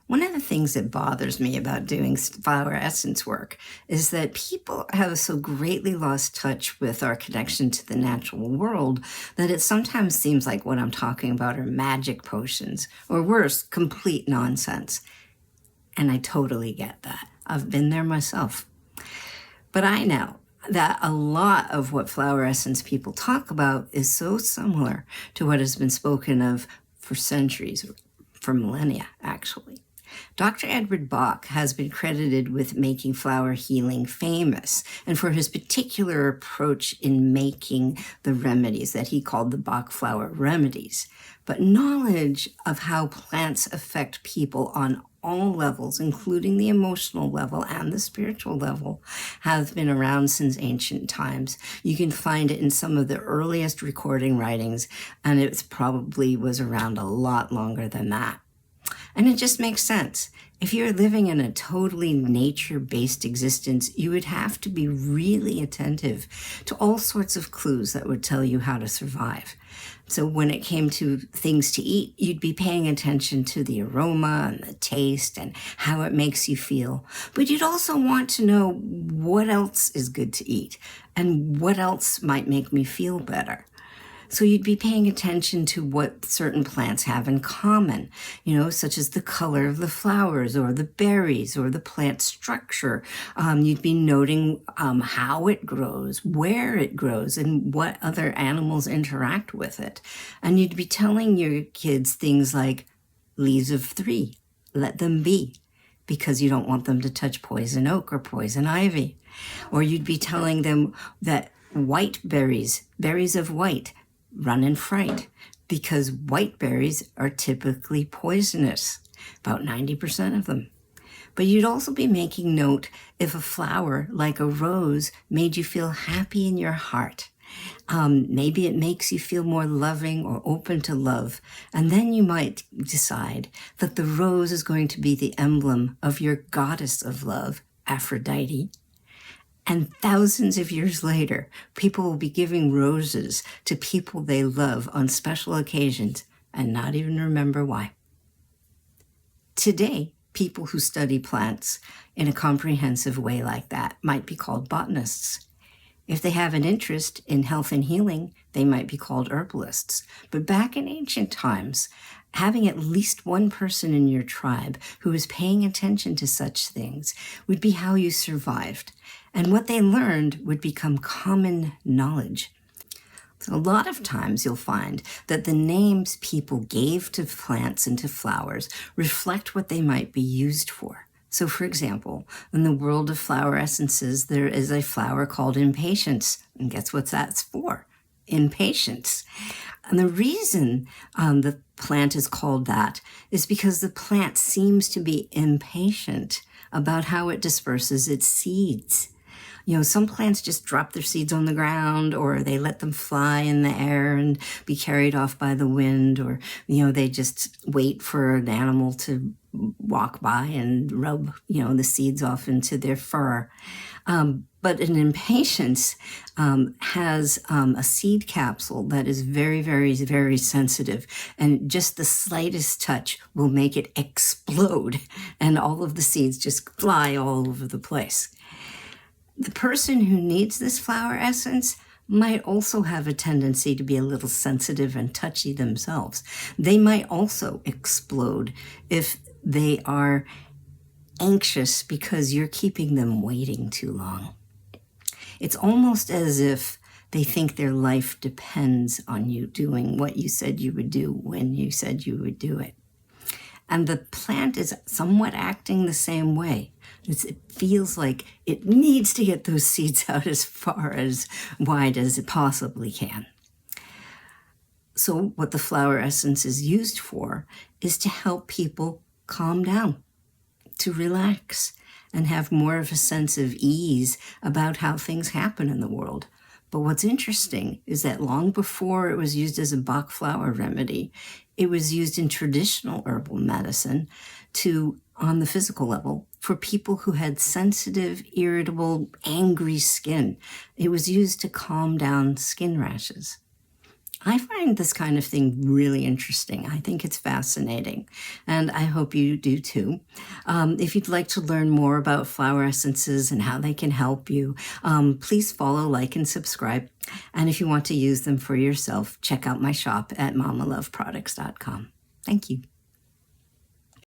One of the things that bothers me about doing flower essence work is that people have so greatly lost touch with our connection to the natural world that it sometimes seems like what I'm talking about are magic potions, or worse, complete nonsense. And I totally get that. I've been there myself. But I know that a lot of what flower essence people talk about is so similar to what has been spoken of for centuries, for millennia, actually. Dr. Edward Bach has been credited with making flower healing famous and for his particular approach in making the remedies that he called the Bach flower remedies. But knowledge of how plants affect people on all levels, including the emotional level and the spiritual level, have been around since ancient times. You can find it in some of the earliest recording writings, and it probably was around a lot longer than that. And it just makes sense. If you're living in a totally nature-based existence, you would have to be really attentive to all sorts of clues that would tell you how to survive. So when it came to things to eat, you'd be paying attention to the aroma and the taste and how it makes you feel. But you'd also want to know what else is good to eat and what else might make me feel better. So you'd be paying attention to what certain plants have in common, such as the color of the flowers or the berries or the plant structure. You'd be noting how it grows, where it grows, and what other animals interact with it. And you'd be telling your kids things like, leaves of 3, let them be, because you don't want them to touch poison oak or poison ivy. Or you'd be telling them that white berries, berries of white, run in fright, because white berries are typically poisonous, about 90% of them. But you'd also be making note if a flower like a rose made you feel happy in your heart. Maybe it makes you feel more loving or open to love. And then you might decide that the rose is going to be the emblem of your goddess of love, Aphrodite. And thousands of years later, people will be giving roses to people they love on special occasions and not even remember why. Today, people who study plants in a comprehensive way like that might be called botanists. If they have an interest in health and healing, they might be called herbalists. But back in ancient times, having at least one person in your tribe who was paying attention to such things would be how you survived. And what they learned would become common knowledge. So a lot of times you'll find that the names people gave to plants and to flowers reflect what they might be used for. So for example, in the world of flower essences, there is a flower called impatience. And guess what that's for? Impatience. And the reason the plant is called that is because the plant seems to be impatient about how it disperses its seeds. Some plants just drop their seeds on the ground, or they let them fly in the air and be carried off by the wind, or, they just wait for an animal to walk by and rub, the seeds off into their fur. But an impatience has a seed capsule that is very, very, very sensitive, and just the slightest touch will make it explode, and all of the seeds just fly all over the place. The person who needs this flower essence might also have a tendency to be a little sensitive and touchy themselves. They might also explode if they are anxious because you're keeping them waiting too long. It's almost as if they think their life depends on you doing what you said you would do when you said you would do it. And the plant is somewhat acting the same way. It feels like it needs to get those seeds out as far as wide as it possibly can. So what the flower essence is used for is to help people calm down, to relax, and have more of a sense of ease about how things happen in the world. But what's interesting is that long before it was used as a Bach flower remedy, it was used in traditional herbal medicine on the physical level, for people who had sensitive, irritable, angry skin. It was used to calm down skin rashes. I find this kind of thing really interesting. I think it's fascinating, and I hope you do too. If you'd like to learn more about flower essences and how they can help you, please follow, like, and subscribe. And if you want to use them for yourself, check out my shop at mamaloveproducts.com. Thank you.